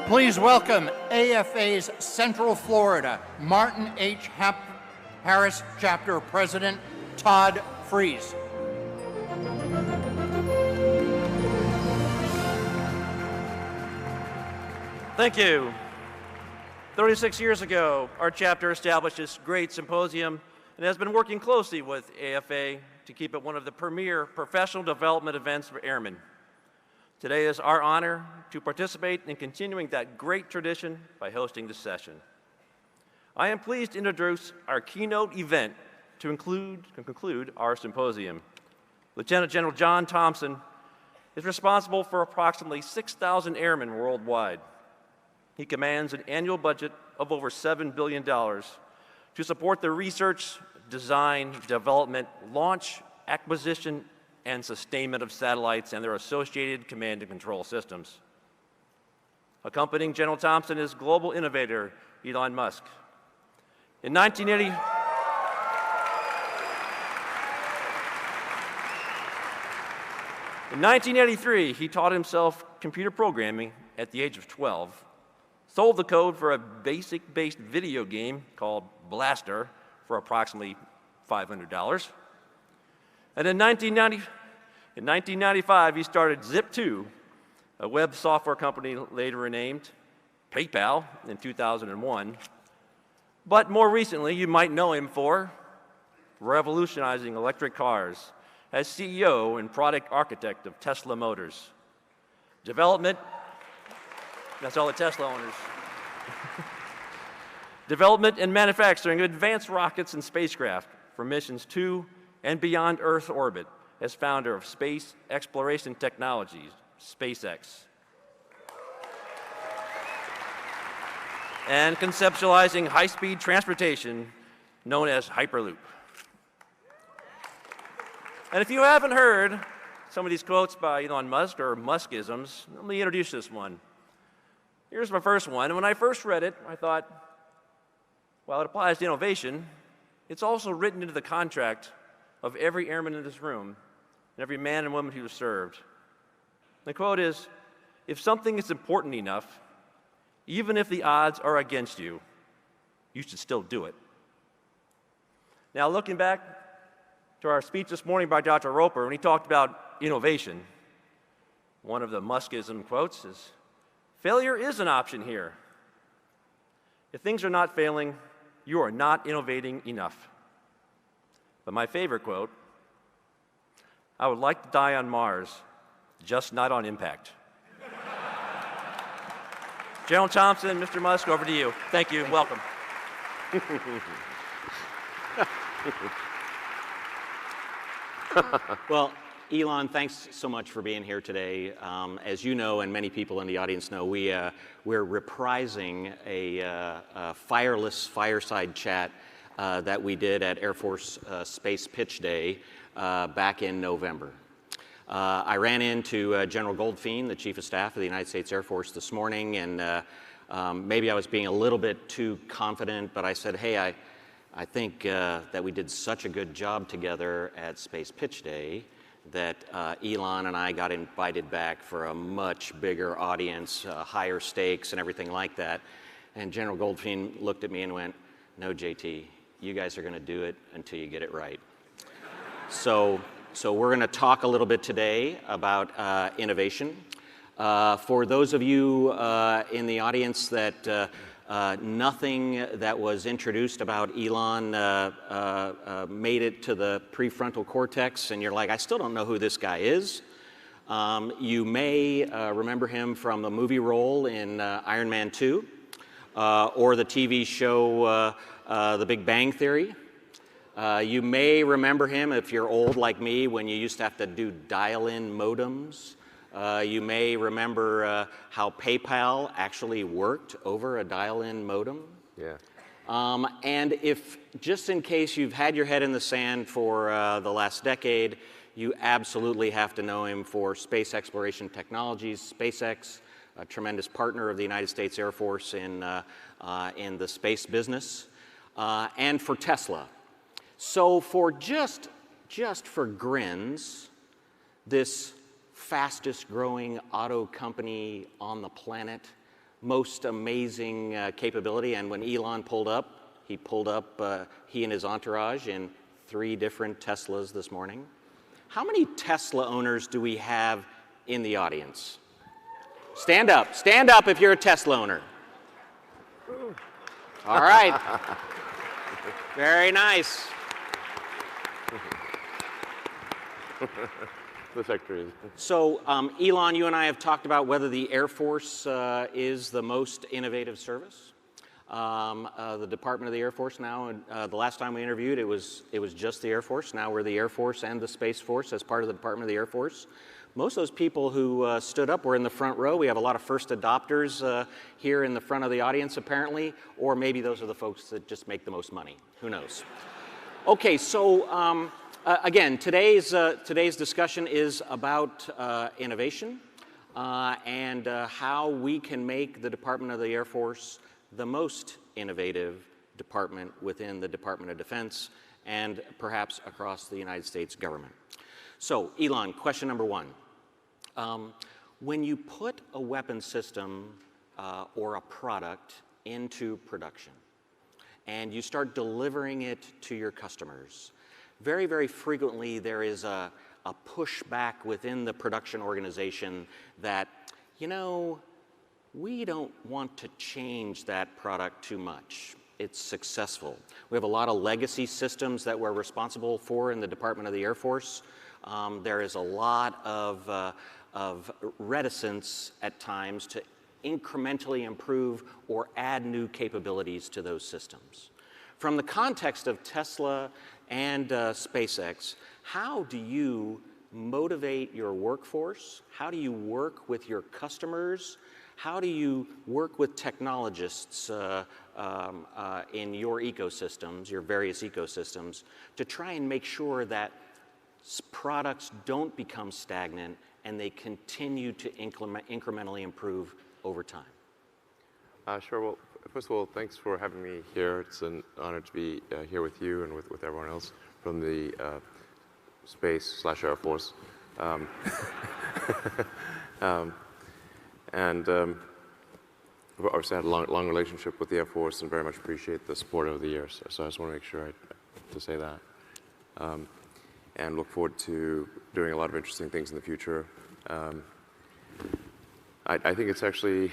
Please welcome AFA's Central Florida, Martin H. Harris Chapter President, Todd Freese. Thank you. 36 years ago, our chapter established this great symposium and has been working closely with AFA to keep it one of the premier professional development events for airmen. Today is our honor to participate in continuing that great tradition by hosting this session. I am pleased to introduce our keynote event to conclude our symposium. Lieutenant General John Thompson is responsible for approximately 6,000 airmen worldwide. He commands an annual budget of over $7 billion to support the research, design, development, launch, acquisition, and sustainment of satellites and their associated command and control systems. Accompanying General Thompson is global innovator Elon Musk. In 1983, he taught himself computer programming at the age of 12, sold the code for a basic-based video game called Blaster for approximately $500. And in 1995, he started Zip2, a web software company later renamed PayPal in 2001. But more recently, you might know him for revolutionizing electric cars as CEO and product architect of Tesla Motors. Development, that's all the Tesla owners. Development and manufacturing of advanced rockets and spacecraft for missions to and beyond Earth orbit as founder of Space Exploration Technologies, SpaceX. And conceptualizing high-speed transportation known as Hyperloop. And if you haven't heard some of these quotes by Elon Musk or Muskisms, let me introduce this one. Here's my first one. And when I first read it, I thought, while it applies to innovation, it's also written into the contract of every airman in this room and every man and woman who has served. The quote is, "If something is important enough, even if the odds are against you, you should still do it." Now, looking back to our speech this morning by Dr. Roper, when he talked about innovation, one of the Muskism quotes is, "Failure is an option here. If things are not failing, you are not innovating enough." But my favorite quote, "I would like to die on Mars, just not on impact." General Thompson, Mr. Musk, over to you. Thank you. Welcome. Well, Elon, thanks so much for being here today. As you know, and many people in the audience know, we're reprising a fireless fireside chat that we did at Air Force Space Pitch Day back in November. I ran into General Goldfein, the Chief of Staff of the United States Air Force, this morning, and maybe I was being a little bit too confident, but I said, hey, I think that we did such a good job together at Space Pitch Day that Elon and I got invited back for a much bigger audience, higher stakes and everything like that. And General Goldfein looked at me and went, "No, JT, you guys are going to do it until you get it right." So we're going to talk a little bit today about innovation. For those of you in the audience that nothing that was introduced about Elon made it to the prefrontal cortex, and you're like, I still don't know who this guy is. You may remember him from the movie role in Iron Man 2, or the TV show The Big Bang Theory. You may remember him, if you're old like me, when you used to have to do dial-in modems. You may remember how PayPal actually worked over a dial-in modem. Yeah. And if, just in case you've had your head in the sand for the last decade, you absolutely have to know him for Space Exploration Technologies, SpaceX, a tremendous partner of the United States Air Force in the space business, and for Tesla. So for just for grins, this fastest growing auto company on the planet most amazing capability. And when Elon pulled up, he and his entourage in 3 different Teslas this morning. How many Tesla owners do we have in the audience? Stand up if you're a Tesla owner. All right. Very nice. The factory. So, Elon, you and I have talked about whether the Air Force is the most innovative service. The Department of the Air Force now, the last time we interviewed, it was just the Air Force. Now we're the Air Force and the Space Force as part of the Department of the Air Force. Most of those people who stood up were in the front row. We have a lot of first adopters here in the front of the audience, apparently, or maybe those are the folks that just make the most money. Who knows? Okay, so again, today's discussion is about innovation and how we can make the Department of the Air Force the most innovative department within the Department of Defense and perhaps across the United States government. So, Elon, question number 1. When you put a weapon system or a product into production and you start delivering it to your customers, very, very frequently there is a pushback within the production organization that, you know, we don't want to change that product too much. It's successful. We have a lot of legacy systems that we're responsible for in the Department of the Air Force. There is a lot of reticence at times to incrementally improve or add new capabilities to those systems. From the context of Tesla and SpaceX, how do you motivate your workforce? How do you work with your customers? How do you work with technologists in your ecosystems, your various ecosystems, to try and make sure that products don't become stagnant and they continue to incrementally improve over time? Sure. Well, first of all, thanks for having me here. It's an honor to be here with you and with everyone else from the Space/Air Force. And obviously I had a long relationship with the Air Force and very much appreciate the support over the years. So I just want to make sure to say that. And look forward to doing a lot of interesting things in the future. I think it's actually,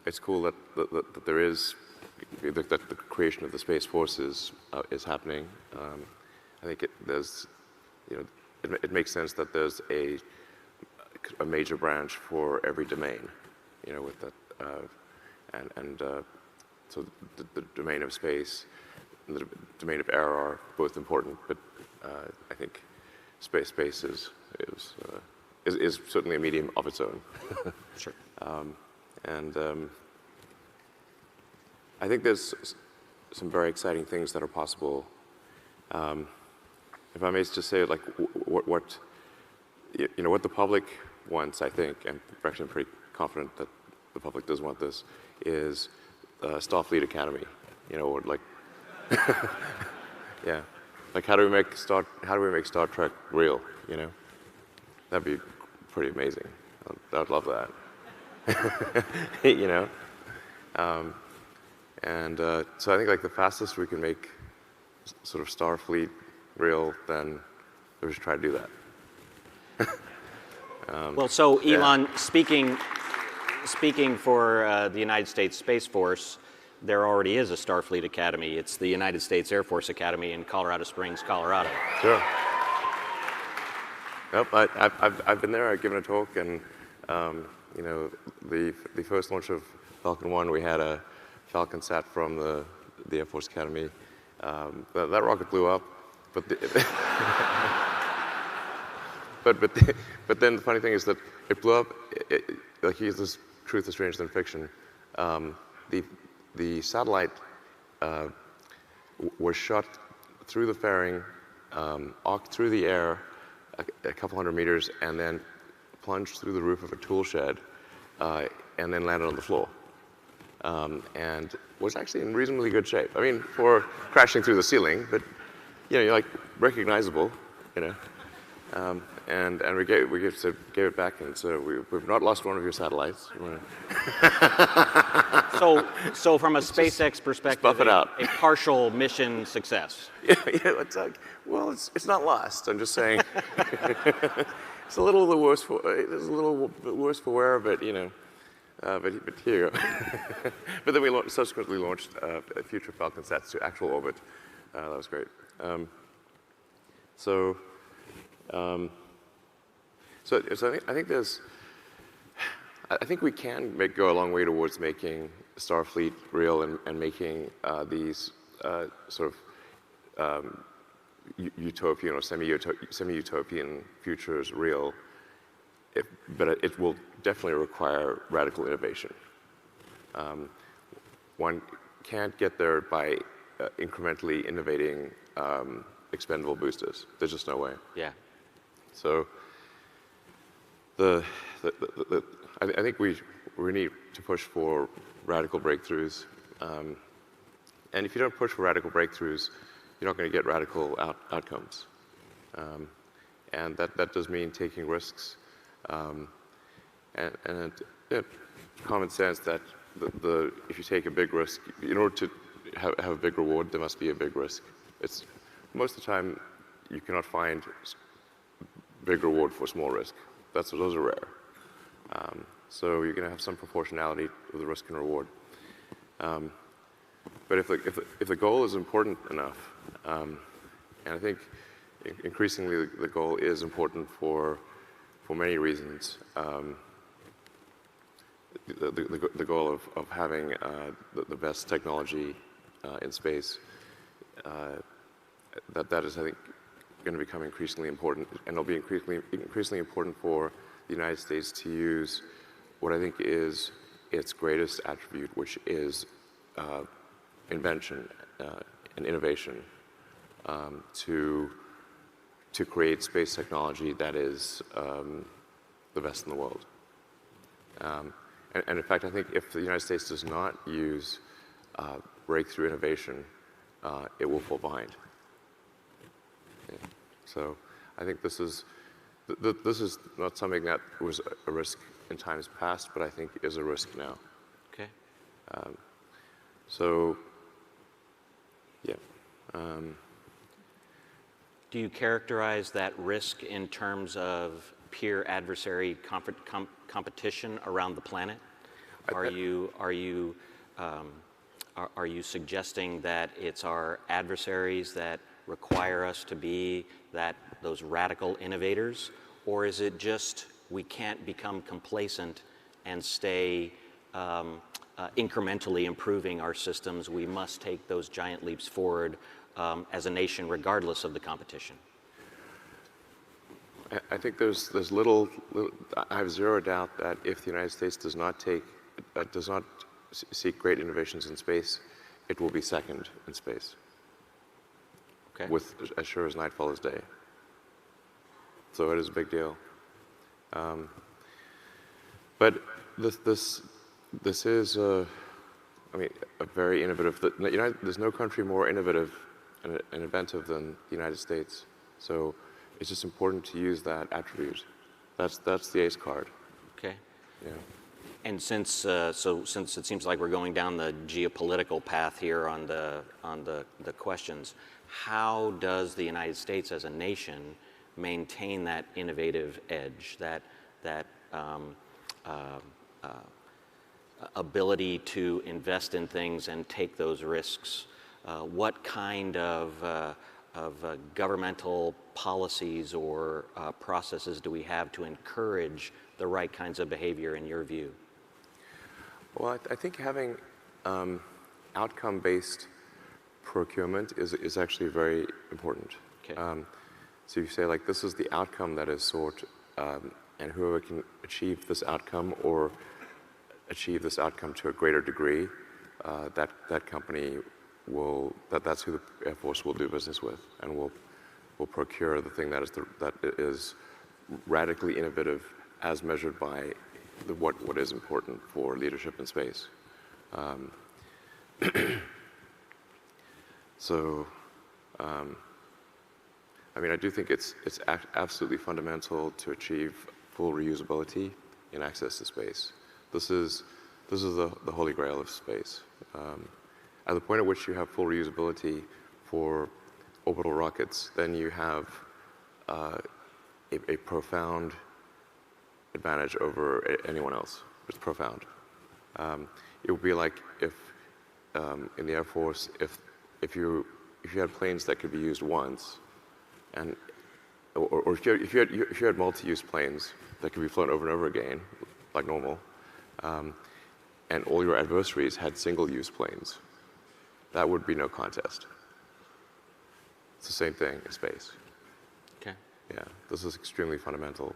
it's cool that there is, that the creation of the Space Force is happening. I think it makes sense that there's a major branch for every domain, with that, so the domain of space and the domain of air are both important, but I think space is certainly a medium of its own. Sure. I think there's some very exciting things that are possible. If I may just say, like, what the public wants, I think, and actually I'm pretty confident that the public does want this, is Starfleet Academy. Or like, yeah, like how do we make Star Trek real? That'd be pretty amazing. I'd love that. So I think like the fastest we can make sort of Starfleet real, then we should try to do that. Well, so Elon, speaking for the United States Space Force, there already is a Starfleet Academy. It's the United States Air Force Academy in Colorado Springs, Colorado. Sure. Yep, I've been there. I've given a talk, and the first launch of Falcon 1, we had a Falcon sat from the Air Force Academy. That rocket blew up, but but then the funny thing is that it blew up. Like, here's this truth is stranger than fiction. The satellite was shot through the fairing, arced through the air a couple hundred meters, and then plunged through the roof of a tool shed, and then landed on the floor. And was actually in reasonably good shape. I mean, for crashing through the ceiling, but you're like recognizable, And we gave it back, and so we've not lost one of your satellites. So from a SpaceX perspective, buff it out. a partial mission success. Yeah, it's like, well, it's not lost. I'm just saying, it's a little worse for wear, but you know, but here you go. But then we subsequently launched future Falcon sats to actual orbit. That was great. So I think we can go a long way towards making Starfleet real and making these sort of utopian or semi-utopian futures real. But it will definitely require radical innovation. One can't get there by incrementally innovating expendable boosters. There's just no way. Yeah. So I think we need to push for radical breakthroughs. And if you don't push for radical breakthroughs, you're not going to get radical outcomes. And that does mean taking risks. And common sense that if you take a big risk, in order to have a big reward, there must be a big risk. Most of the time, you cannot find big reward for small risk. Those are rare. So you're going to have some proportionality with the risk and reward. But if the goal is important enough, and I think increasingly the goal is important for many reasons. The goal of having the best technology in space, that is, I think, going to become increasingly important, and it'll be increasingly important for the United States to use what I think is its greatest attribute, which is invention and innovation, to create space technology that is the best in the world. And in fact, I think if the United States does not use breakthrough innovation, it will fall behind. Yeah. So I think this is not something that was a risk in times past, but I think is a risk now. Okay. So, yeah. Do you characterize that risk in terms of peer adversary competition around the planet? Are you suggesting that it's our adversaries that require us to be those radical innovators, or is it just we can't become complacent and stay incrementally improving our systems? We must take those giant leaps forward as a nation, regardless of the competition. I think there's little. I have zero doubt that if the United States does not seek great innovations in space, it will be second in space. Okay. With as sure as night follows day. So it is a big deal. But this is a very innovative. There's no country more innovative and inventive than the United States. So it's just important to use that attribute. That's the ace card. Okay. Yeah. And since it seems like we're going down the geopolitical path here on the questions, how does the United States as a nation maintain that innovative edge, that ability to invest in things and take those risks? What kind of governmental policies or processes do we have to encourage the right kinds of behavior in your view? Well, I think having outcome-based procurement is actually very important. Okay. So you say, like, this is the outcome that is sought, and whoever can achieve this outcome or achieve this outcome to a greater degree, that company that's who the Air Force will do business with, and will procure the thing that is radically innovative as measured by what is important for leadership in space. I mean, I do think it's absolutely fundamental to achieve full reusability in access to space. This is the holy grail of space. At the point at which you have full reusability for orbital rockets, then you have a profound advantage over anyone else. It's profound. It would be like if in the Air Force, if you had planes that could be used once, and or if you had multi-use planes that could be flown over and over again, like normal, and all your adversaries had single-use planes, that would be no contest. It's the same thing in space. Okay. Yeah, this is extremely fundamental.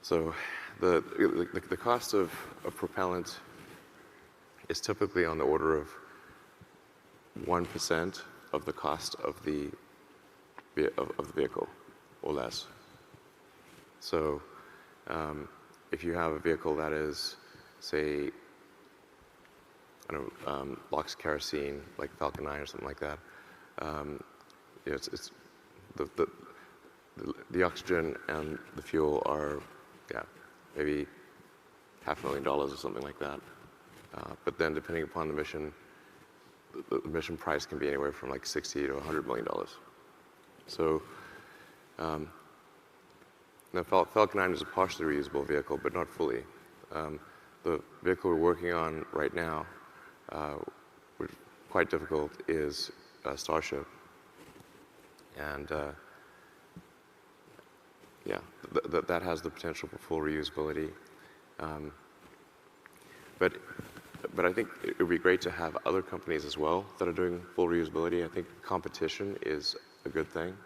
So the cost of propellant is typically on the order of 1% of the cost of the vehicle, or less. So if you have a vehicle that is, say, I don't know, locks kerosene, like Falcon 9 or something like that, you know, it's the oxygen and the fuel are, yeah, maybe $500,000 or something like that. But then, depending upon the mission, the mission price can be anywhere from like $60 to $100 million. So, now Falcon 9 is a partially reusable vehicle, but not fully. The vehicle we're working on right now, which is quite difficult, is Starship. And yeah, that has the potential for full reusability. But I think it would be great to have other companies as well that are doing full reusability. I think competition is a good thing.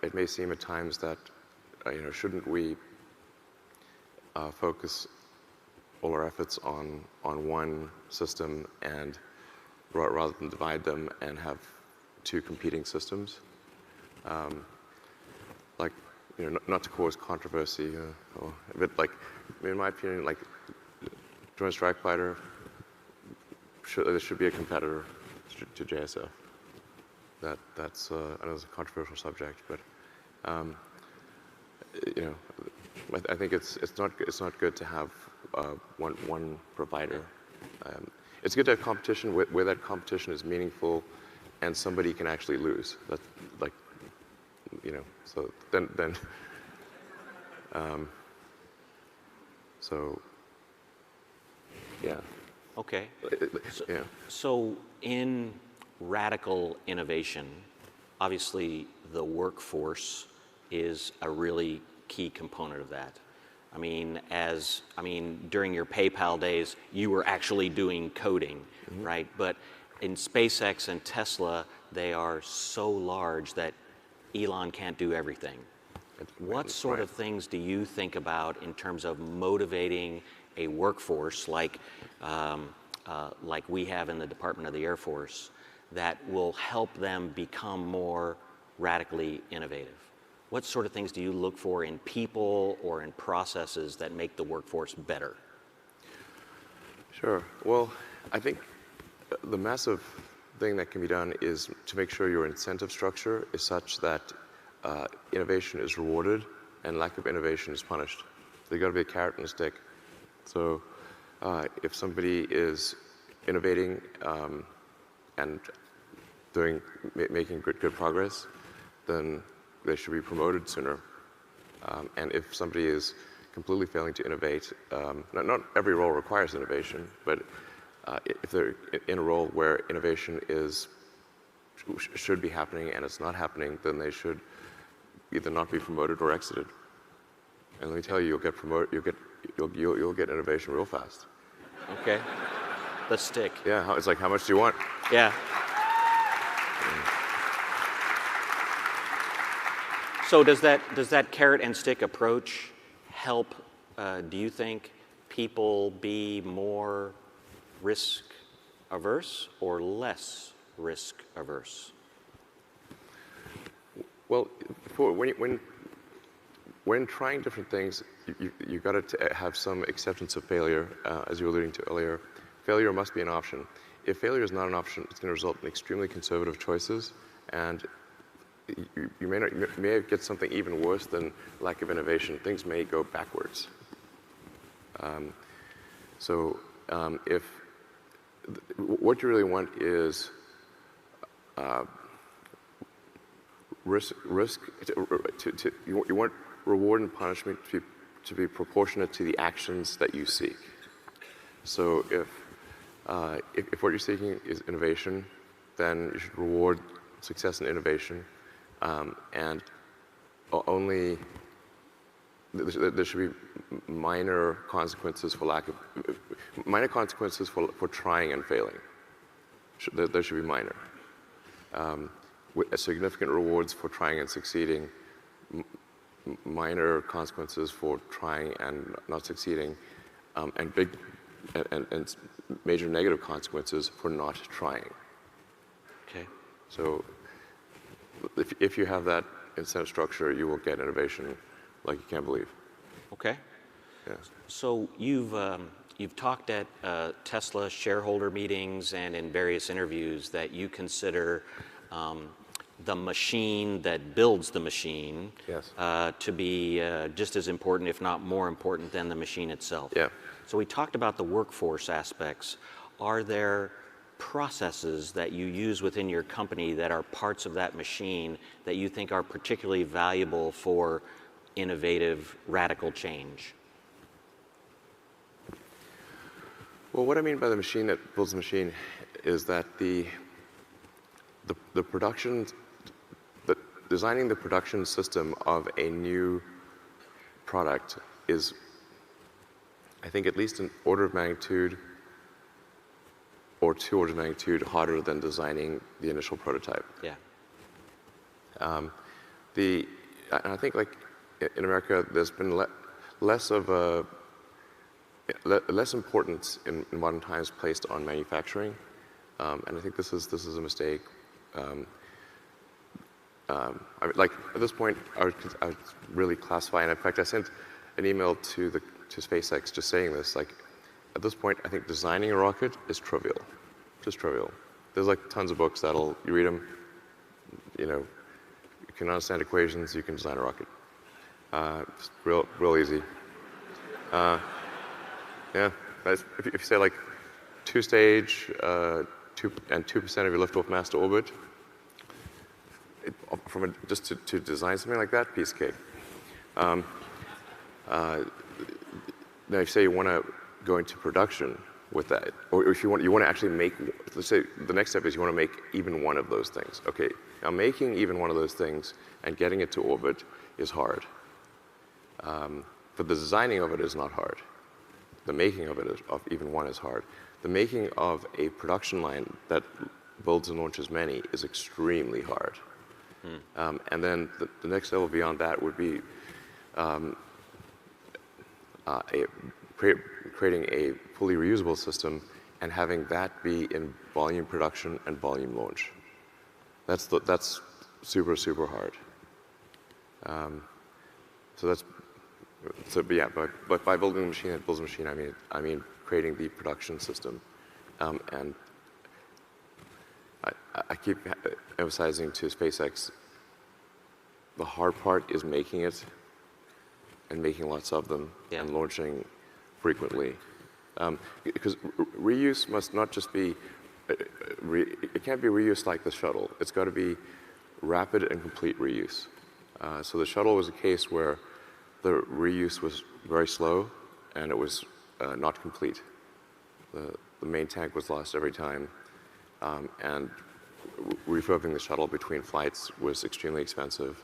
It may seem at times that, you know, shouldn't we focus all our efforts on one system and rather than divide them and have two competing systems? Like, you know, not to cause controversy, but like, in my opinion, like, Joint Strike Fighter, there should be a competitor to JSF. That's I know it's a controversial subject, but you know, I think it's not good to have one provider. It's good to have competition where that competition is meaningful, and somebody can actually lose. That's like, you know, so then so yeah. Okay. Yeah. So in radical innovation, obviously the workforce is a really key component of that. I mean, during your PayPal days, you were actually doing coding, right? But in SpaceX and Tesla, they are so large that Elon can't do everything. What sort of things do you think about in terms of motivating a workforce like we have in the Department of the Air Force that will help them become more radically innovative? What sort of things do you look for in people or in processes that make the workforce better? Sure. Well, I think the massive thing that can be done is to make sure your incentive structure is such that innovation is rewarded and lack of innovation is punished. There's got to be a carrot and a stick. So if somebody is innovating and making good progress, then they should be promoted sooner. And if somebody is completely failing to innovate, not every role requires innovation, but if they're in a role where innovation should be happening and it's not happening, then they should either not be promoted or exited. And let me tell you, you'll get promoted. You'll get innovation real fast. Okay, let's stick. Yeah, it's like, how much do you want? Yeah. So does that carrot and stick approach help, do you think, people be more risk averse or less risk averse? Well, when trying different things, you've got to have some acceptance of failure, as you were alluding to earlier. Failure must be an option. if failure is not an option, it's going to result in extremely conservative choices, and you may get something even worse than lack of innovation. Things may go backwards. What you really want is you want reward and punishment to be proportionate to the actions that you seek. So if what you're seeking is innovation, then you should reward success in innovation, and only there should be minor consequences for trying and failing. There should be minor. With significant rewards for trying and succeeding, minor consequences for trying and not succeeding, and major negative consequences for not trying. Okay. So if you have that incentive structure, you will get innovation like you can't believe. Okay. Yeah. So you've talked at Tesla shareholder meetings and in various interviews that you consider the machine that builds the machine Yes. to be just as important, if not more important, than the machine itself. Yeah. So we talked about the workforce aspects. Are there processes that you use within your company that are parts of that machine that you think are particularly valuable for innovative, radical change? Well, what I mean by the machine that builds the machine is that designing the production system of a new product is, I think, at least an order of magnitude or 2 orders of magnitude harder than designing the initial prototype. Yeah. And I think, like in America, there's been less importance in modern times placed on manufacturing, and I think this is a mistake. Like at this point, I would really classify, and in fact, I sent an email to SpaceX just saying this. Like, at this point, I think designing a rocket is trivial, just trivial. There's like tons of books you read them, you can understand equations, you can design a rocket. It's real easy. Yeah, if you say like 2-stage, 2% of your liftoff mass to orbit, just to design something like that, piece of cake. Now, if you say you want to go into production with that, or if you want to actually make, let's say the next step is you want to make even one of those things. Okay, now making even one of those things and getting it to orbit is hard. But the designing of it is not hard. The making of even one is hard. The making of a production line that builds and launches many is extremely hard. And then the next level beyond that would be creating a fully reusable system and having that be in volume production and volume launch. That's super, super hard. But by building a machine that builds a machine, I mean creating the production system. And I keep emphasizing to SpaceX, the hard part is making it and making lots of them and launching frequently. Because reuse must not just be, it can't be reuse like the shuttle. It's got to be rapid and complete reuse. So the shuttle was a case where the reuse was very slow and it was not complete. The main tank was lost every time, and refurbing the shuttle between flights was extremely expensive.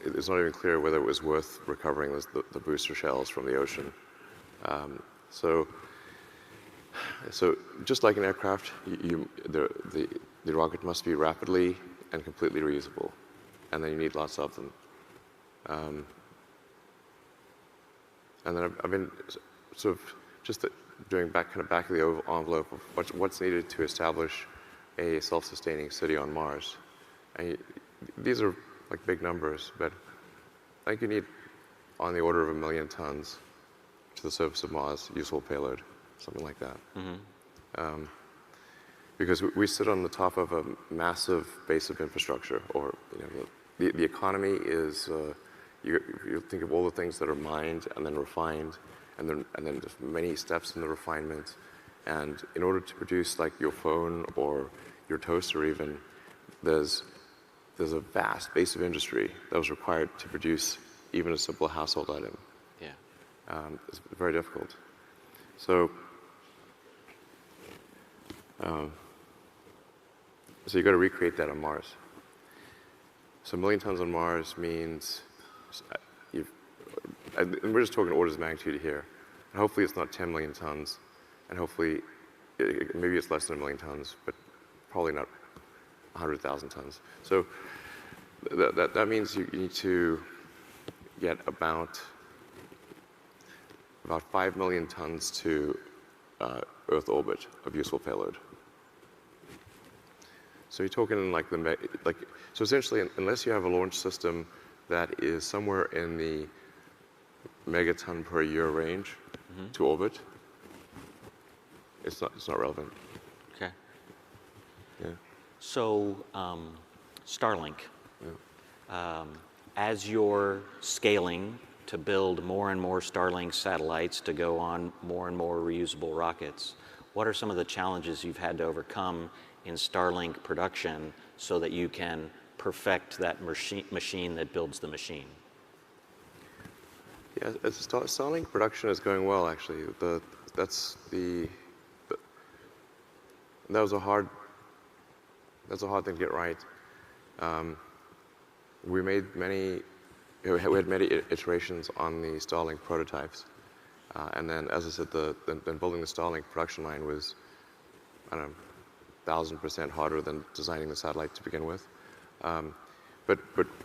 It's not even clear whether it was worth recovering the booster shells from the ocean. So just like an aircraft, the rocket must be rapidly and completely reusable, and then you need lots of them. And then I've been sort of just doing back of the envelope of what's needed to establish a self-sustaining city on Mars. And these are like big numbers, but I think you need on the order of 1 million tons to the surface of Mars, useful payload, something like that. Because we sit on the top of a massive base of infrastructure, or the economy is, you think of all the things that are mined and then refined, and then just many steps in the refinement. And in order to produce like your phone or your toaster even, there's a vast base of industry that was required to produce even a simple household item. Yeah. It's very difficult. So you've got to recreate that on Mars. So 1 million tons on Mars means, and we're just talking orders of magnitude here. And hopefully it's not 10 million tons, and hopefully maybe it's less than 1 million tons, but probably not 100,000 tons. So that means you need to get about 5 million tons to Earth orbit of useful payload. So you're talking like so essentially, unless you have a launch system that is somewhere in the megaton per year range to orbit, it's not relevant. Okay. Yeah. So Starlink, Yeah. As you're scaling to build more and more Starlink satellites to go on more and more reusable rockets, what are some of the challenges you've had to overcome in Starlink production so that you can perfect that machine that builds the machine? Yeah, Starlink production is going well, actually. That was a hard thing to get right. We had many iterations on the Starlink prototypes, and then, as I said, then building the Starlink production line was, I don't know, 1,000% harder than designing the satellite to begin with. But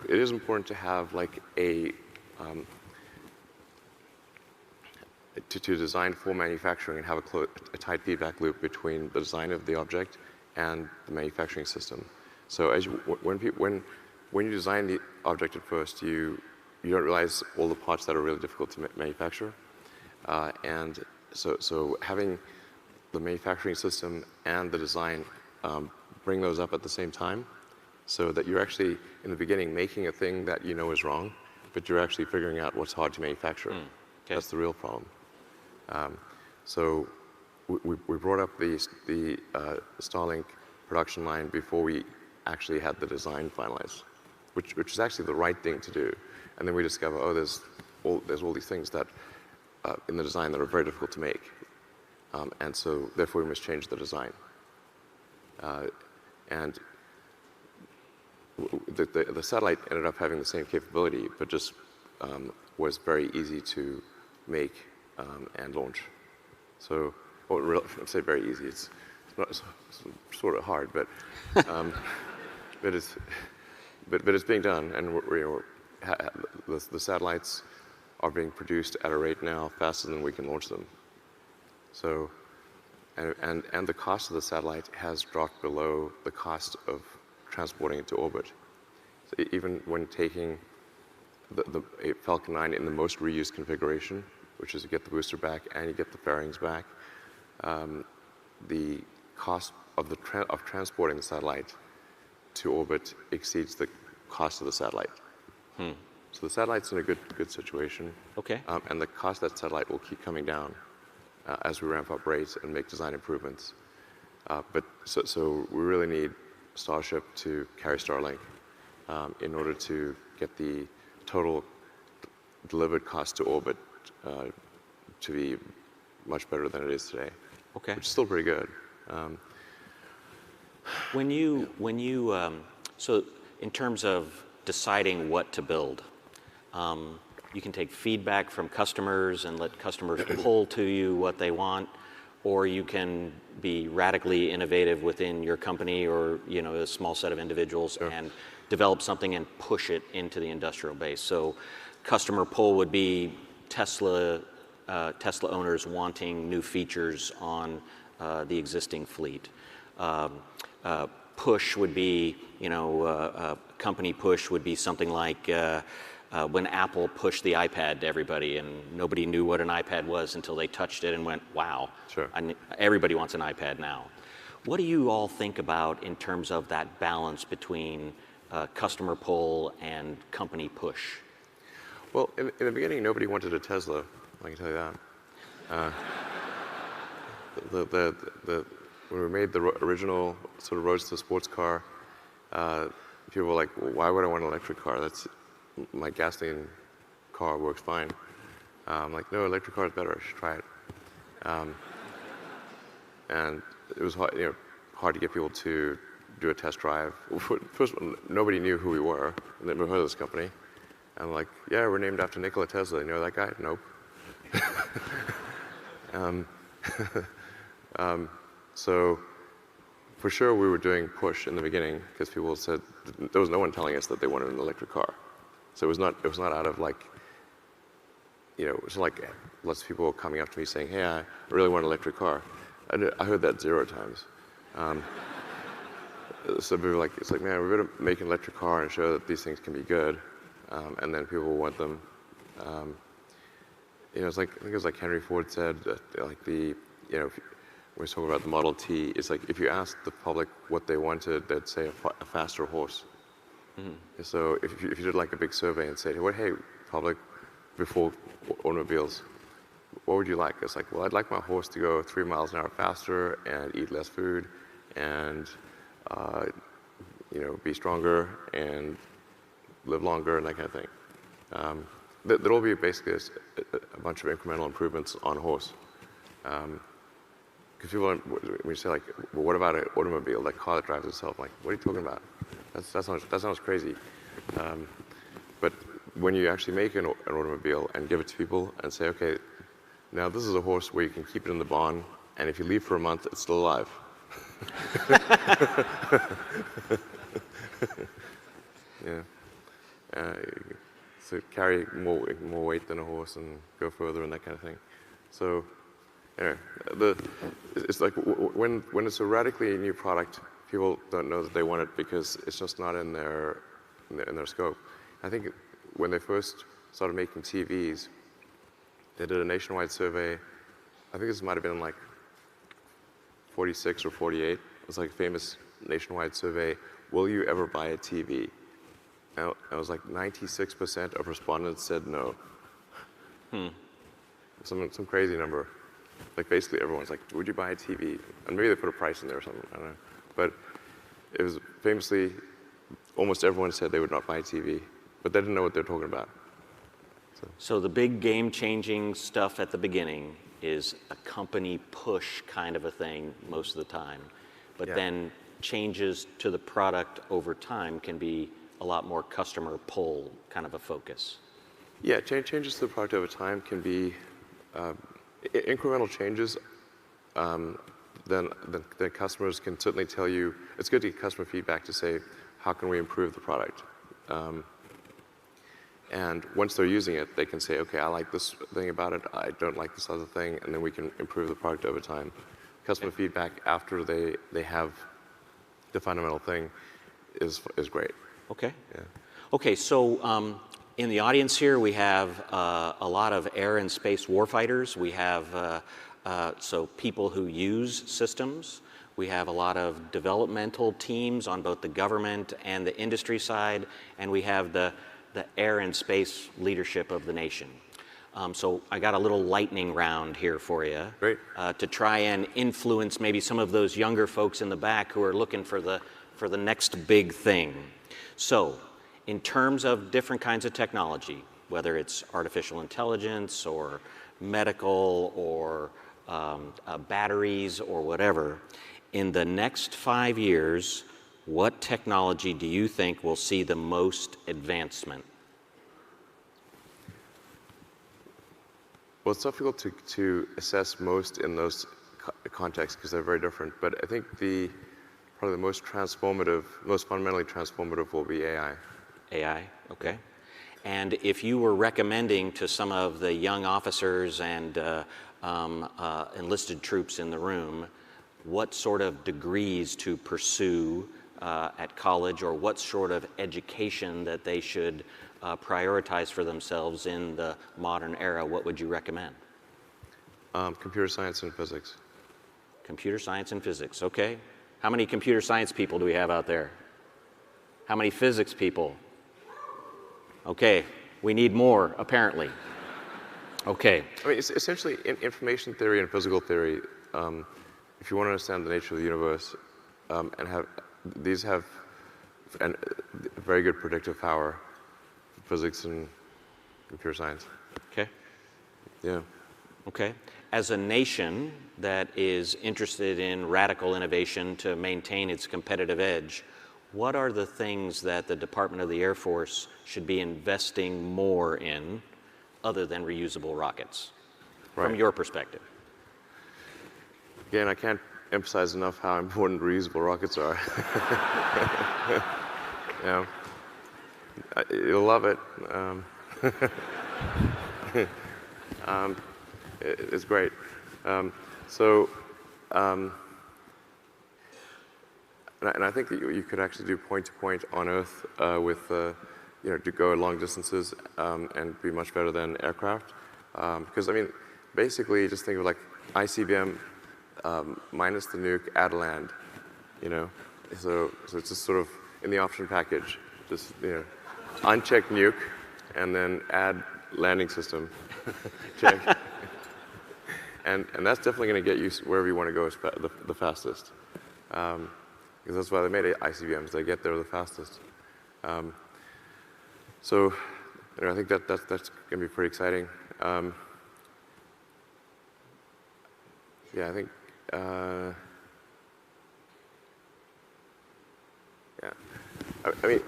it is important to have like to design for manufacturing and have a tight feedback loop between the design of the object and the manufacturing system. So when you design the object at first, you don't realize all the parts that are really difficult to manufacture, and so having the manufacturing system and the design, bring those up at the same time, so that you're actually, in the beginning, making a thing that you know is wrong, but you're actually figuring out what's hard to manufacture. Okay. That's the real problem. So we brought up the Starlink production line before we actually had the design finalized, which is actually the right thing to do. And then we discover, oh, there's all these things that in the design that are very difficult to make. And so therefore we must change the design. And the satellite ended up having the same capability, but just was very easy to make and launch. So, I'd say very easy. It's sort of hard, but it's being done, and the satellites are being produced at a rate now faster than we can launch them. So, and the cost of the satellite has dropped below the cost of transporting it to orbit. So even when taking the Falcon 9 in the most reused configuration, which is you get the booster back and you get the fairings back, the cost of transporting the satellite to orbit exceeds the cost of the satellite. So the satellite's in a good situation. Okay. And the cost of that satellite will keep coming down as we ramp up rates and make design improvements. But so we really need Starship to carry Starlink in order to get the total delivered cost to orbit to be much better than it is today. Okay. Which is still pretty good. So in terms of deciding what to build, you can take feedback from customers and let customers pull to you what they want, or you can be radically innovative within your company or a small set of individuals. Sure. And develop something and push it into the industrial base. So customer pull would be Tesla owners wanting new features on the existing fleet. Push would be, company push would be something like when Apple pushed the iPad to everybody and nobody knew what an iPad was until they touched it and went, wow, Sure. Everybody wants an iPad now. What do you all think about in terms of that balance between customer pull and company push? Well, in the beginning, nobody wanted a Tesla. I can tell you that. When we made the original sort of Roadster sports car, people were like, well, "Why would I want an electric car? My gasoline car works fine." I'm like, "No, electric car is better. I should try it." And it was hard to get people to do a test drive. First, nobody knew who we were. They never heard of this company. And I'm like, "Yeah, we're named after Nikola Tesla. You know that guy?" Nope. So for sure we were doing push in the beginning because people said there was no one telling us that they wanted an electric car. So it was not out of like, it was like lots of people coming up to me saying, "Hey, I really want an electric car." I heard that 0 times. So people were like, it's like, man, we better make an electric car and show that these things can be good, and then people will want them. It's like, I think it was like Henry Ford said that like when we talk about the Model T, it's like if you asked the public what they wanted, they'd say a faster horse. Mm-hmm. So if you did like a big survey and said, "Well, hey, public, before automobiles, what would you like?" It's like, well, I'd like my horse to go 3 miles an hour faster and eat less food and be stronger and live longer and that kind of thing. There'll be basically a bunch of incremental improvements on a horse. Because people, when you say like, well, what about an automobile, that car that drives itself? Like, what are you talking about? That sounds crazy. But when you actually make an automobile and give it to people and say, okay, now this is a horse where you can keep it in the barn, and if you leave for a month, it's still alive. Yeah. So carry more weight than a horse and go further and that kind of thing. So anyway, it's like when it's a radically new product, people don't know that they want it because it's just not in their scope. I think when they first started making TVs, they did a nationwide survey. I think this might have been like 46 or 48. It was like a famous nationwide survey. Will you ever buy a TV? And it was like 96% of respondents said no. Some crazy number. Like basically everyone's like, would you buy a TV? And maybe they put a price in there or something, I don't know. But it was famously, almost everyone said they would not buy a TV, but they didn't know what they're talking about. So the big game-changing stuff at the beginning is a company push kind of a thing most of the time. But then changes to the product over time can be a lot more customer pull kind of a focus. Yeah, changes to the product over time can be incremental changes. Then customers can certainly tell you, it's good to get customer feedback to say, how can we improve the product? And once they're using it, they can say, okay, I like this thing about it, I don't like this other thing, and then we can improve the product over time. Customer feedback after they have the fundamental thing is great. Okay. Yeah. Okay, so in the audience here, we have a lot of air and space warfighters. We have so people who use systems. We have a lot of developmental teams on both the government and the industry side, and we have the air and space leadership of the nation. So I got a little lightning round here for you. Great. To try and influence maybe some of those younger folks in the back who are looking for the next big thing. So in terms of different kinds of technology, whether it's artificial intelligence or medical or batteries or whatever, in the next 5 years, what technology do you think will see the most advancement? Well, it's difficult to assess most in those contexts because they're very different. But I think probably the most fundamentally transformative will be AI. AI, okay. And if you were recommending to some of the young officers and enlisted troops in the room, what sort of degrees to pursue at college, or what sort of education that they should prioritize for themselves in the modern era, what would you recommend? Computer science and physics. Computer science and physics, okay. How many computer science people do we have out there? How many physics people? Okay, we need more, apparently. Okay. I mean, it's essentially information theory and physical theory. If you want to understand the nature of the universe, these have very good predictive power, physics and computer science. Okay. Yeah. Okay. As a nation that is interested in radical innovation to maintain its competitive edge, what are the things that the Department of the Air Force should be investing more in other than reusable rockets, from your perspective? Again, I can't emphasize enough how important reusable rockets are. Yeah. You'll love it. It's great. And I think that you could actually do point-to-point on Earth with, to go long distances and be much better than aircraft. Because, I mean, basically, just think of like ICBM minus the nuke, add land, So it's just sort of in the option package, just, uncheck nuke and then add landing system, check. And that's definitely going to get you wherever you want to go the fastest. Because that's why they made ICBMs. They get there the fastest. So I think that's going to be pretty exciting. Yeah, I think. Yeah. I mean,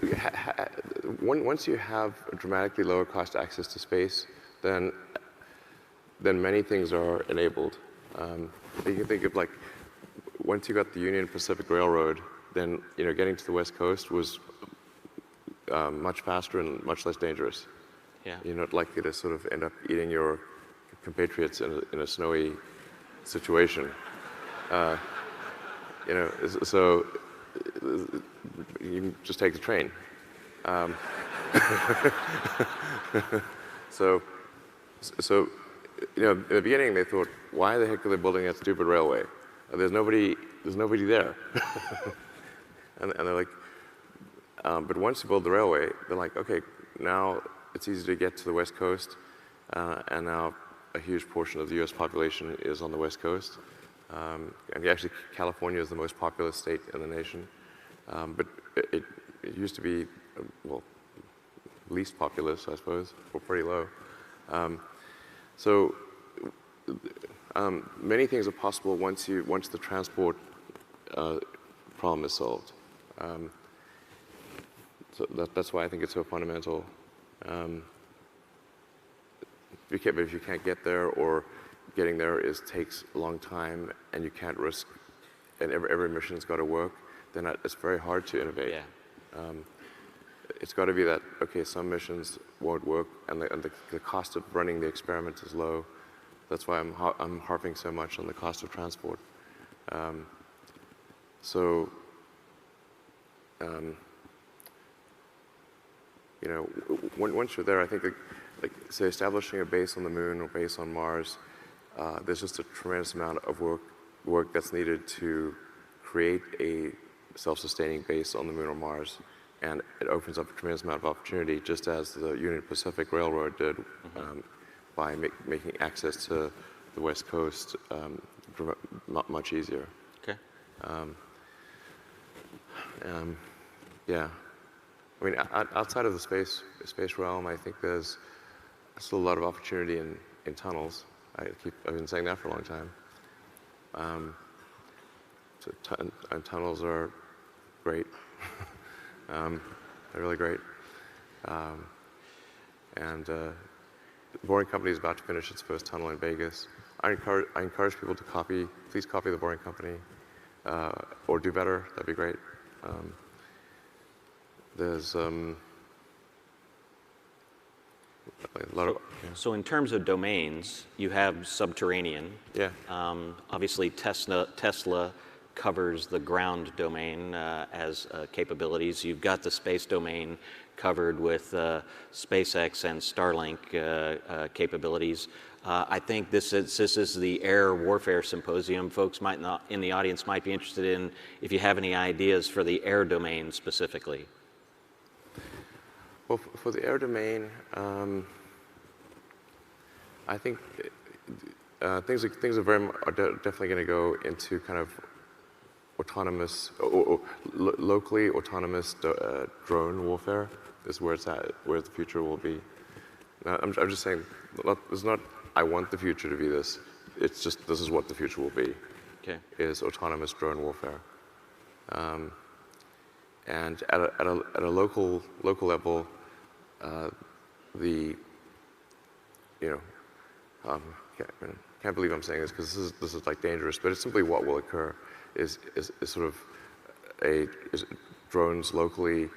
once you have a dramatically lower cost access to space, then many things are enabled. You can think of like, once you got the Union Pacific Railroad, then getting to the West Coast was much faster and much less dangerous. Yeah. You're not likely to sort of end up eating your compatriots in a snowy situation. So you can just take the train. So in the beginning they thought, why the heck are they building that stupid railway? There's nobody there. and they're like, but once you build the railway, they're like, okay, now it's easy to get to the West Coast, and now a huge portion of the U.S. population is on the West Coast. And actually, California is the most populous state in the nation. But it used to be, least populous, I suppose, or pretty low. So many things are possible once the transport problem is solved. So that's why I think it's so fundamental. But if you can't get there, or getting there takes a long time, and you can't risk, and every mission's got to work, then it's very hard to innovate. Yeah. It's got to be that, okay, some missions won't work, and the cost of running the experiment is low. That's why I'm harping so much on the cost of transport. Once you're there, I think, say, establishing a base on the moon or base on Mars, there's just a tremendous amount of work that's needed to create a self-sustaining base on the moon or Mars, and it opens up a tremendous amount of opportunity, just as the Union Pacific Railroad did, by making access to the West Coast much easier. Okay. Yeah. I mean, outside of the space realm, I think there's still a lot of opportunity in tunnels. I've been saying that for a long time. And tunnels are great. They're really great. And the Boring Company is about to finish its first tunnel in Vegas. I encourage people to please copy the Boring Company, or do better. That'd be great. There's a lot of. Yeah. So in terms of domains, you have subterranean. Yeah. Obviously, Tesla covers the ground domain as capabilities. You've got the space domain covered with SpaceX and Starlink capabilities. I think this is the Air Warfare Symposium. Folks might not, in the audience might be interested in if you have any ideas for the air domain specifically. Well, for the air domain, I think things are definitely going to go into kind of autonomous, locally autonomous drone warfare is where it's at, where the future will be. Now, I'm just saying, it's not, I want the future to be this. It's just, this is what the future will be. Okay. Is autonomous drone warfare. And at a local level, can't believe I'm saying this because this is like dangerous, but it's simply what will occur is sort of drones locally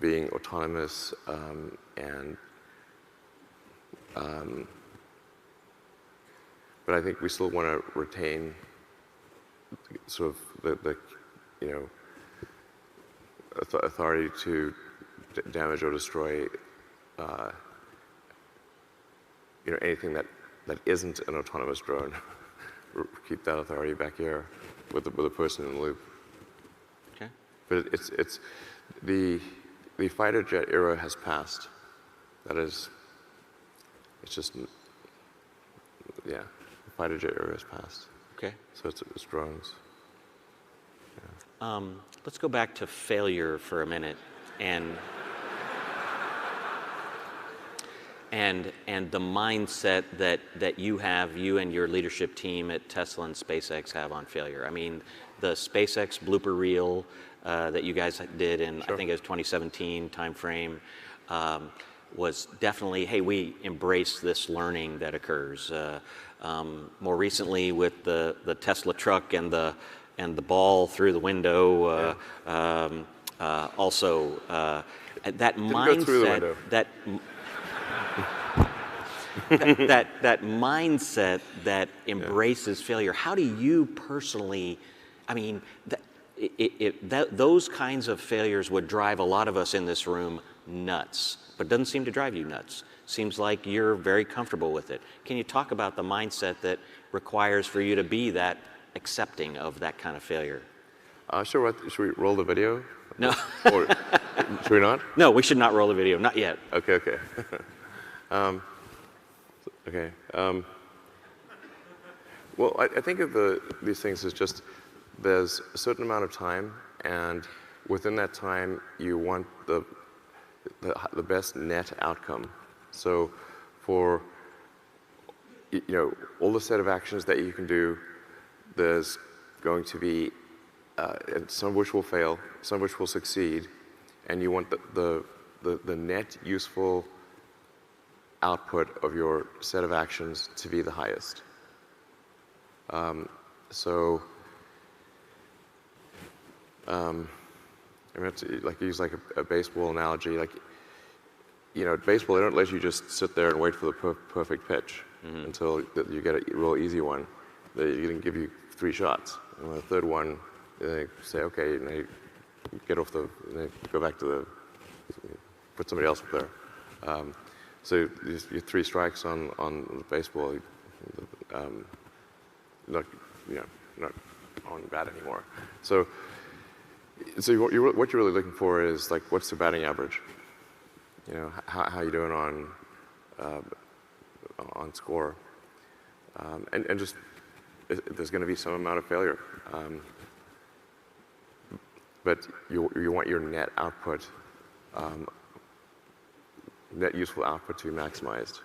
being autonomous but I think we still want to retain sort of the authority to damage or destroy anything that isn't an autonomous drone. Keep that authority back here with a person in the loop. Okay. But it's the fighter jet era has passed. That is, it's just, yeah, the fighter jet era has passed. Okay. So it's drones. Yeah. Let's go back to failure for a minute, and the mindset that you and your leadership team at Tesla and SpaceX have on failure. I mean, the SpaceX blooper reel that you guys did in, Sure. I think it was 2017 timeframe, was definitely, hey, we embrace this learning that occurs. More recently with the Tesla truck and the ball through the window, also that mindset, go through the window. that mindset that embraces failure. How do you personally, I mean, those kinds of failures would drive a lot of us in this room nuts, but doesn't seem to drive you nuts. Seems like you're very comfortable with it. Can you talk about the mindset that requires for you to be that accepting of that kind of failure? Sure. Should we roll the video? No. Or should we not? No, we should not roll the video. Not yet. Okay. Okay. Well, I think of these things as just there's a certain amount of time, and within that time, you want the best net outcome. So, for all the set of actions that you can do, there's going to be some of which will fail, some of which will succeed, and you want the net useful output of your set of actions to be the highest. I'm going to use like a baseball analogy. Like, at baseball, they don't let you just sit there and wait for the perfect pitch until you get a real easy one. They can give you 3 shots. And the third one, they say, okay, and they get off they go back to put somebody else up there. So your 3 strikes on baseball, not on bat anymore. So what you're really looking for is like, what's the batting average? How you doing on score, and just there's going to be some amount of failure, but you want your net output, net useful output to be maximized.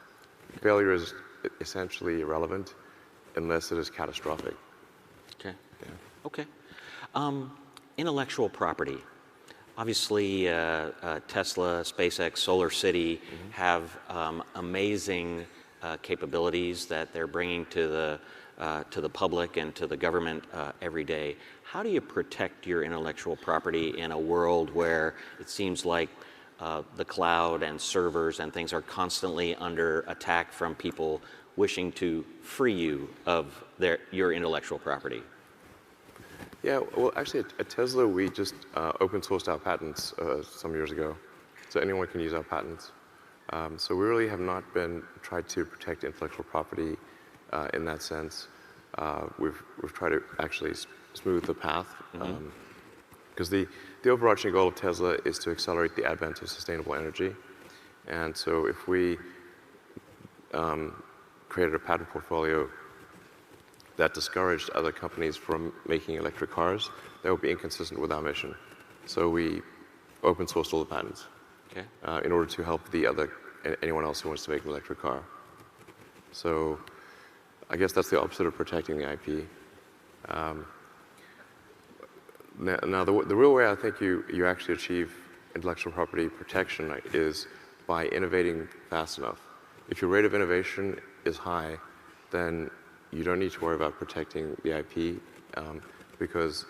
Failure is essentially irrelevant unless it is catastrophic. Okay. Yeah. Okay. Intellectual property. Obviously, Tesla, SpaceX, Solar City have amazing capabilities that they're bringing to the public and to the government every day. How do you protect your intellectual property in a world where it seems like the cloud and servers and things are constantly under attack from people wishing to free you of your intellectual property? Yeah, well, actually, at Tesla, we just open sourced our patents some years ago. so anyone can use our patents. So we really have not been tried to protect intellectual property in that sense. We've tried to actually smooth the path, because the overarching goal of Tesla is to accelerate the advent of sustainable energy. And so if we created a patent portfolio that discouraged other companies from making electric cars, that would be inconsistent with our mission. So we open sourced all the patents, in order to help anyone else who wants to make an electric car. So I guess that's the opposite of protecting the IP. Now the real way I think you actually achieve intellectual property protection is by innovating fast enough. If your rate of innovation is high, then you don't need to worry about protecting the IP, because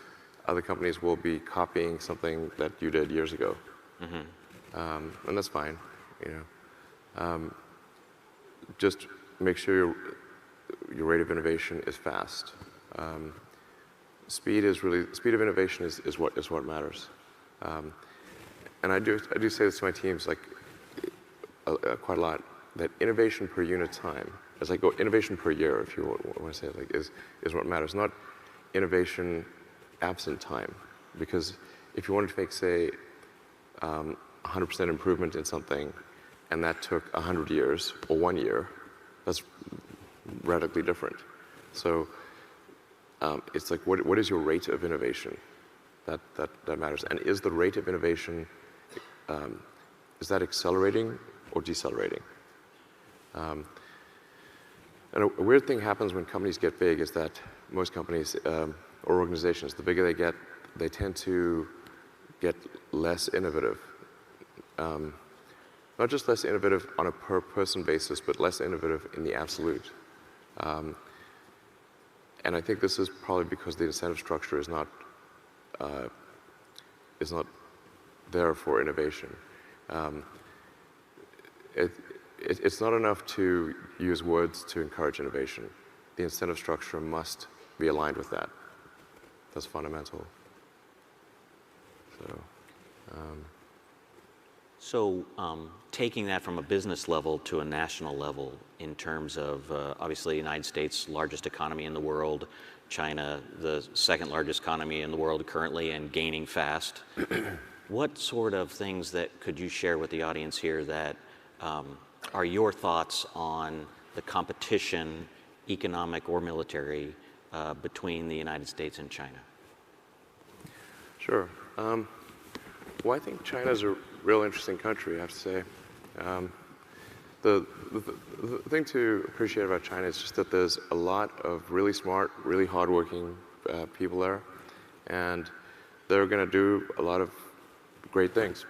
other companies will be copying something that you did years ago. And that's fine, just make sure your rate of innovation is fast. Speed of innovation is what matters. And I do say this to my teams quite a lot, that innovation per unit time, as I go innovation per year, if you want to say it, is what matters, not innovation absent time. Because if you wanted to make, say, 100% improvement in something, and that took 100 years or 1 year, that's radically different. So it's like, what is your rate of innovation? That matters. And is the rate of innovation, is that accelerating or decelerating? And a weird thing happens when companies get big is that most companies or organizations, the bigger they get, they tend to get less innovative. Not just less innovative on a per person basis, but less innovative in the absolute. And I think this is probably because the incentive structure is not there for innovation. It's not enough to use words to encourage innovation. The incentive structure must be aligned with that. That's fundamental. So taking that from a business level to a national level in terms of, obviously, the United States, largest economy in the world, China, the second largest economy in the world currently and gaining fast. What sort of things that could you share with the audience here that are your thoughts on the competition, economic or military, between the United States and China? Sure. Well, I think China's a real interesting country, I have to say. The thing to appreciate about China is just that there's a lot of really smart, really hardworking people there, and they're going to do a lot of great things.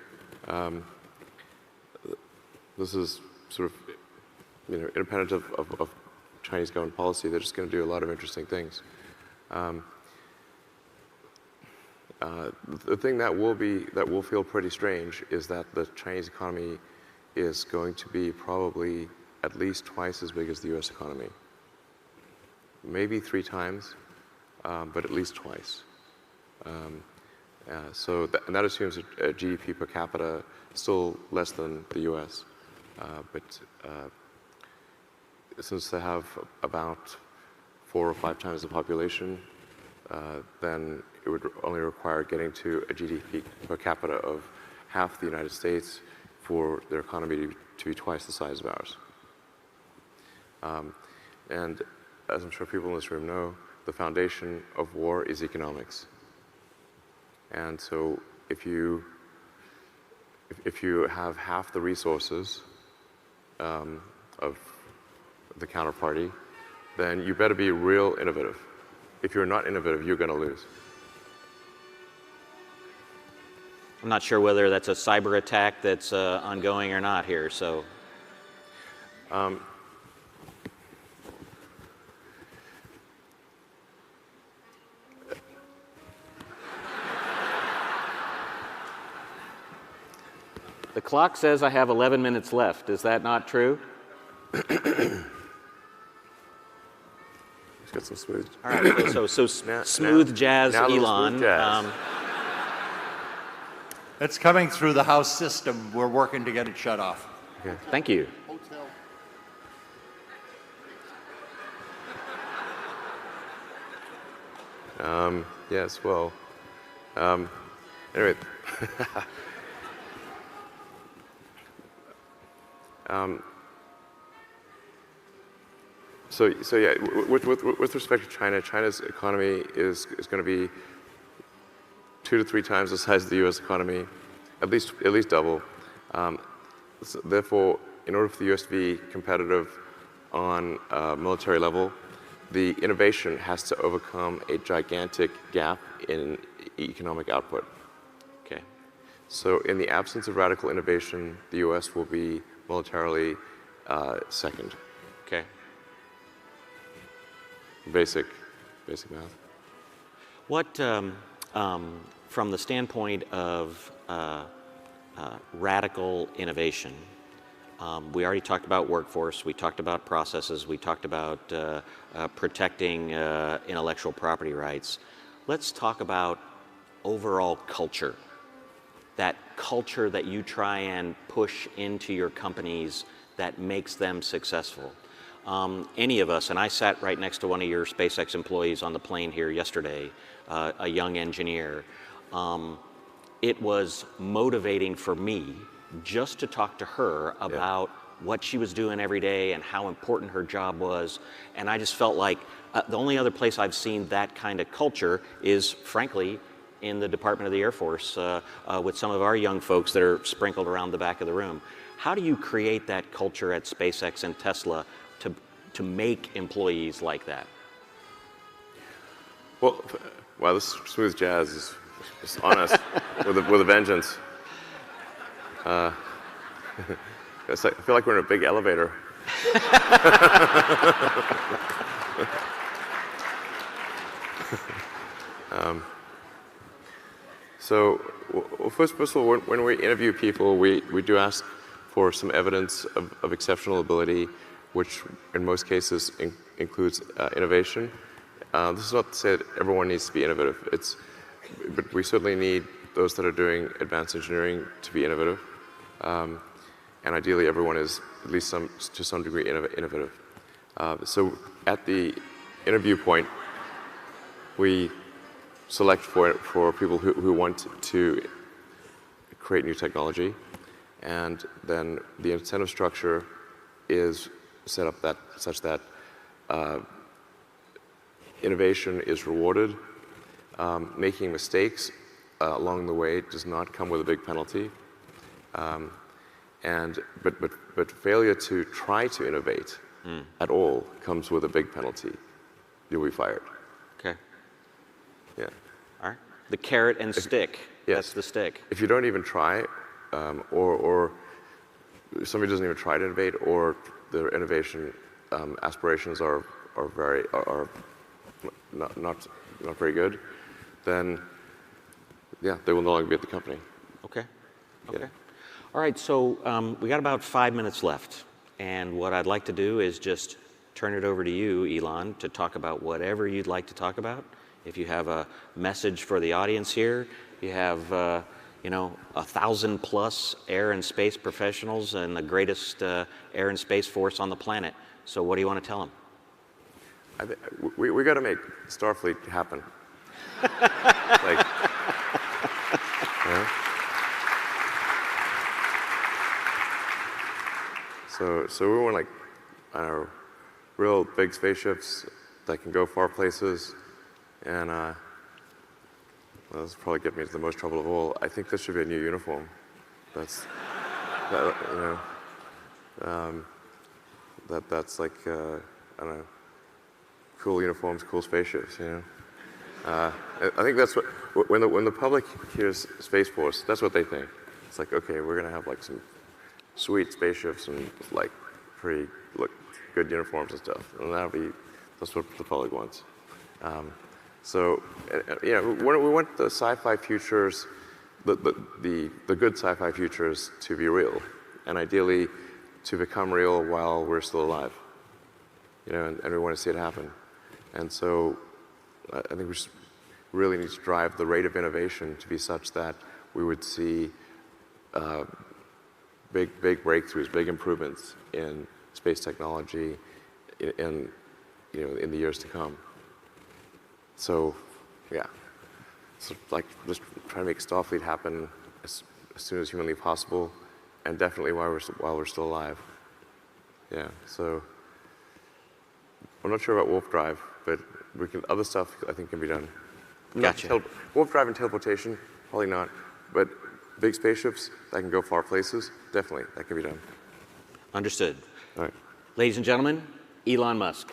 This is sort of, independent of Chinese government policy. They're just going to do a lot of interesting things. The thing that will feel pretty strange is that the Chinese economy is going to be probably at least twice as big as the US economy. Maybe 3 times, but at least twice. And that assumes a GDP per capita still less than the US. But since they have about 4 or 5 times the population, then it would only require getting to a GDP per capita of half the United States for their economy to be twice the size of ours. And as I'm sure people in this room know, the foundation of war is economics. And so if you have half the resources of the counterparty, then you better be real innovative. If you're not innovative, you're going to lose. I'm not sure whether that's a cyber attack that's ongoing or not here, so. The clock says I have 11 minutes left. Is that not true? Let's get some smooth. All right, so smooth jazz, now Elon. smooth jazz. It's coming through the House system. We're working to get it shut off. Okay. Thank you. Yes, well, anyway. So yeah, with respect to China, China's economy is going to be 2 to 3 times the size of the U.S. economy, at least double. So therefore, in order for the U.S. to be competitive on a military level, the innovation has to overcome a gigantic gap in economic output. Okay. So in the absence of radical innovation, the U.S. will be militarily second. Okay. Basic math. What, from the standpoint of radical innovation, we already talked about workforce, we talked about processes, we talked about protecting intellectual property rights. Let's talk about overall culture. That culture that you try and push into your companies that makes them successful. Any of us, and I sat right next to one of your SpaceX employees on the plane here yesterday, a young engineer. It was motivating for me just to talk to her about what she was doing every day and how important her job was. And I just felt like the only other place I've seen that kind of culture is, frankly, in the Department of the Air Force with some of our young folks that are sprinkled around the back of the room. How do you create that culture at SpaceX and Tesla to make employees like that? Well, wow, this smooth jazz is on us with a vengeance. It's like, I feel like we're in a big elevator. So, well, first of all, when we interview people, we do ask for some evidence of exceptional ability, which in most cases includes innovation. This is not to say that everyone needs to be innovative. But we certainly need those that are doing advanced engineering to be innovative. And ideally, everyone is at least to some degree innovative. So at the interview point, we select for people who want to create new technology, and then the incentive structure is set up such that innovation is rewarded. Making mistakes along the way does not come with a big penalty. But failure to try to innovate at all comes with a big penalty. You'll be fired. Okay. Yeah. All right. The carrot and stick. Yes. That's the stick. If you don't even try, or somebody doesn't even try to innovate, or their innovation aspirations are not very good, then yeah, they will no longer be at the company. Okay. Okay. Yeah. All right. So we got about 5 minutes left, and what I'd like to do is just turn it over to you, Elon, to talk about whatever you'd like to talk about. If you have a message for the audience here, you have 1,000+ air and space professionals and the greatest air and space force on the planet. So what do you want to tell them? We got to make Starfleet happen. So we want real big spaceships that can go far places, and well, this will probably get me into the most trouble of all. I think this should be a new uniform. That's that's like I don't know, cool uniforms, cool spaceships. I think that's what when the public hears Space Force, that's what they think. It's like, okay, we're gonna have like some sweet spaceships and like pretty good uniforms and stuff, and that's what the public wants. So we want the sci-fi futures, the good sci-fi futures to be real, and ideally to become real while we're still alive. And we want to see it happen. And so I think we really need to drive the rate of innovation to be such that we would see big breakthroughs, big improvements in space technology in the years to come. So, yeah. So, like, just try to make Starfleet happen as soon as humanly possible, and definitely while we're still alive. Yeah. So, I'm not sure about warp drive, but other stuff I think can be done. Gotcha. Warp drive and teleportation, probably not, but big spaceships that can go far places, definitely that can be done. Understood. All right. Ladies and gentlemen, Elon Musk.